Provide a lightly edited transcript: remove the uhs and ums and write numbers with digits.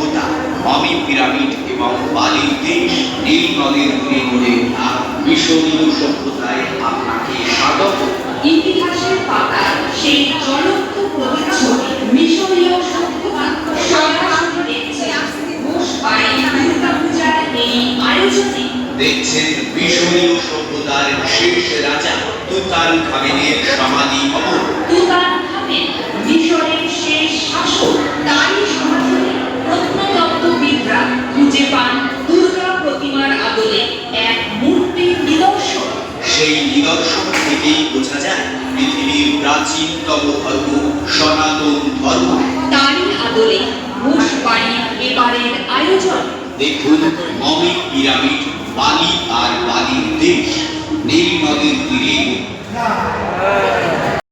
সভ্যতা, মামি পিরামিড এবং বালির দেশ নীল নদের তীরে গড়ে ওঠা মিশরীয় সভ্যতায় আপনাকে স্বাগত। ইতিহাসের পাতায় সেই জ্বলন্ত প্রতিচ্ছবি মিশরীয় সভ্যতা সরাসরি দেখছেন ঘোষবাড়ি দুর্গাপূজার এই আয়োজনে। দেখছেন মিশরীয় সভ্যতার শেষ রাজা তুতানখামেনের সমাধি ভবন। তুতানখামেন মিশরের শেষ শাসক, তারই সমাধি প্রত্নতত্ত্ববিদরা খুঁজে পান দুর্গা প্রতিমার আদলে এক মূর্তির নিদর্শন। সেই নিদর্শন থেকেই বোঝা যায় পৃথিবীর প্রাচীনতম ধর্ম সনাতন ধর্ম। তারই আদলে ঘোষবাড়ির এবারের আয়োজন। দেখুন মমি পিরামিড, বালি আর বালির দেশ নীল নদের তীরে।